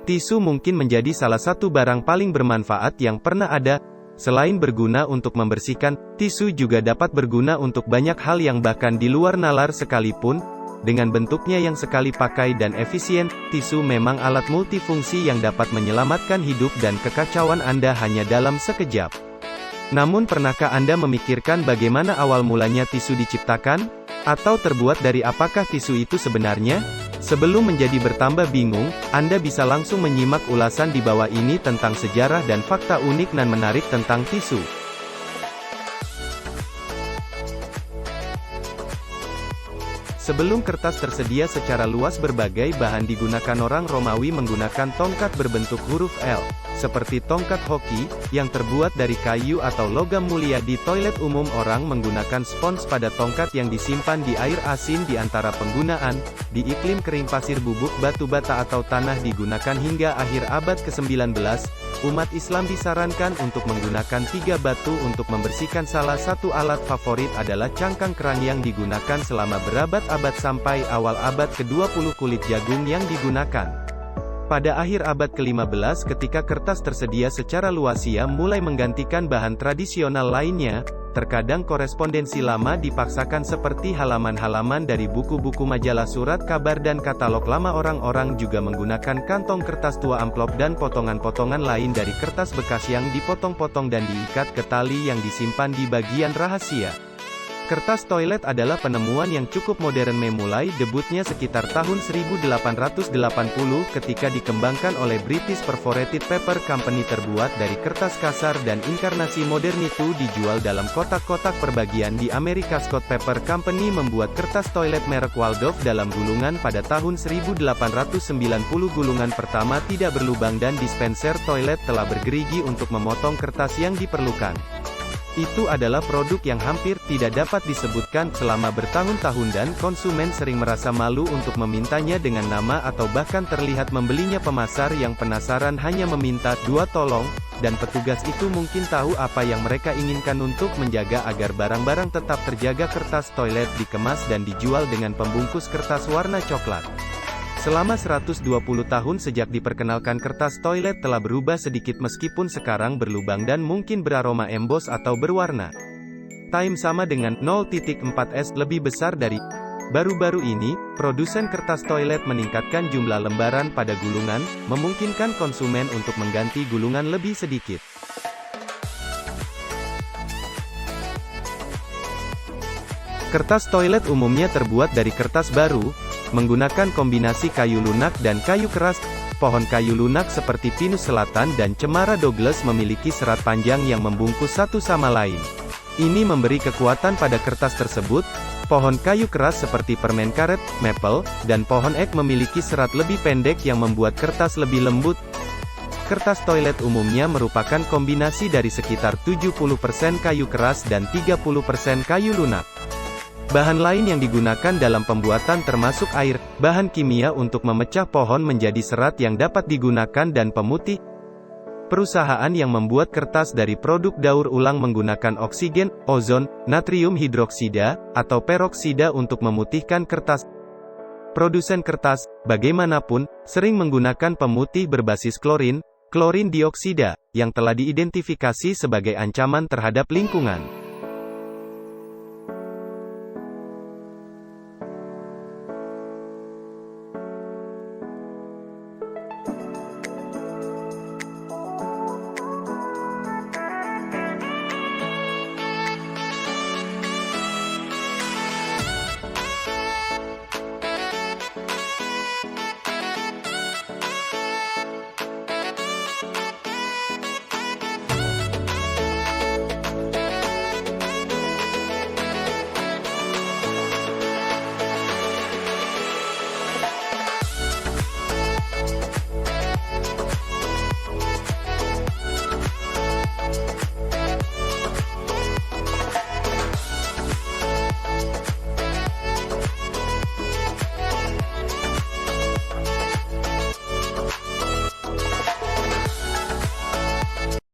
Tisu mungkin menjadi salah satu barang paling bermanfaat yang pernah ada. Selain berguna untuk membersihkan, tisu juga dapat berguna untuk banyak hal yang bahkan di luar nalar sekalipun. Dengan bentuknya yang sekali pakai dan efisien, tisu memang alat multifungsi yang dapat menyelamatkan hidup dan kekacauan Anda hanya dalam sekejap. Namun pernahkah Anda memikirkan bagaimana awal mulanya tisu diciptakan? Atau terbuat dari apakah tisu itu sebenarnya? Sebelum menjadi bertambah bingung, Anda bisa langsung menyimak ulasan di bawah ini tentang sejarah dan fakta unik dan menarik tentang tisu. Sebelum kertas tersedia secara luas, berbagai bahan digunakan. Orang Romawi menggunakan tongkat berbentuk huruf L, seperti tongkat hoki, yang terbuat dari kayu atau logam mulia. Di toilet umum, orang menggunakan spons pada tongkat yang disimpan di air asin di antara penggunaan. Di iklim kering, pasir bubuk, batu bata atau tanah digunakan. Hingga akhir abad ke-19, umat Islam disarankan untuk menggunakan 3 batu untuk membersihkan. Salah satu alat favorit adalah cangkang kerang yang digunakan selama berabad-abad sampai awal abad ke-20. Kulit jagung yang digunakan. Pada akhir abad ke-15, ketika kertas tersedia secara luas, ia mulai menggantikan bahan tradisional lainnya. Terkadang korespondensi lama dipaksakan seperti halaman-halaman dari buku-buku majalah, surat kabar dan katalog lama. Orang-orang juga menggunakan kantong kertas tua, amplop dan potongan-potongan lain dari kertas bekas yang dipotong-potong dan diikat ke tali yang disimpan di bagian rahasia. Kertas toilet adalah penemuan yang cukup modern, memulai debutnya sekitar tahun 1880 ketika dikembangkan oleh British Perforated Paper Company. Terbuat dari kertas kasar dan inkarnasi modern itu dijual dalam kotak-kotak perbagian di Amerika. Scott Paper Company membuat kertas toilet merek Waldorf dalam gulungan pada tahun 1890. Gulungan pertama tidak berlubang dan dispenser toilet telah bergerigi untuk memotong kertas yang diperlukan. Itu adalah produk yang hampir tidak dapat disebutkan selama bertahun-tahun dan konsumen sering merasa malu untuk memintanya dengan nama atau bahkan terlihat membelinya. Pemasar yang penasaran hanya meminta 2 tolong, dan petugas itu mungkin tahu apa yang mereka inginkan untuk menjaga agar barang-barang tetap terjaga. Kertas toilet dikemas dan dijual dengan pembungkus kertas warna coklat. Selama 120 tahun sejak diperkenalkan, kertas toilet telah berubah sedikit meskipun sekarang berlubang dan mungkin beraroma emboss atau berwarna time sama dengan 0.4s lebih besar dari. Baru-baru ini, produsen kertas toilet meningkatkan jumlah lembaran pada gulungan, memungkinkan konsumen untuk mengganti gulungan lebih sedikit. Kertas toilet umumnya terbuat dari kertas baru, menggunakan kombinasi kayu lunak dan kayu keras. Pohon kayu lunak seperti pinus selatan dan cemara Douglas memiliki serat panjang yang membungkus satu sama lain. Ini memberi kekuatan pada kertas tersebut. Pohon kayu keras seperti permen karet, maple, dan pohon ek memiliki serat lebih pendek yang membuat kertas lebih lembut. Kertas toilet umumnya merupakan kombinasi dari sekitar 70% kayu keras dan 30% kayu lunak. Bahan lain yang digunakan dalam pembuatan termasuk air, bahan kimia untuk memecah pohon menjadi serat yang dapat digunakan, dan pemutih. Perusahaan yang membuat kertas dari produk daur ulang menggunakan oksigen, ozon, natrium hidroksida, atau peroksida untuk memutihkan kertas. Produsen kertas, bagaimanapun, sering menggunakan pemutih berbasis klorin dioksida, yang telah diidentifikasi sebagai ancaman terhadap lingkungan.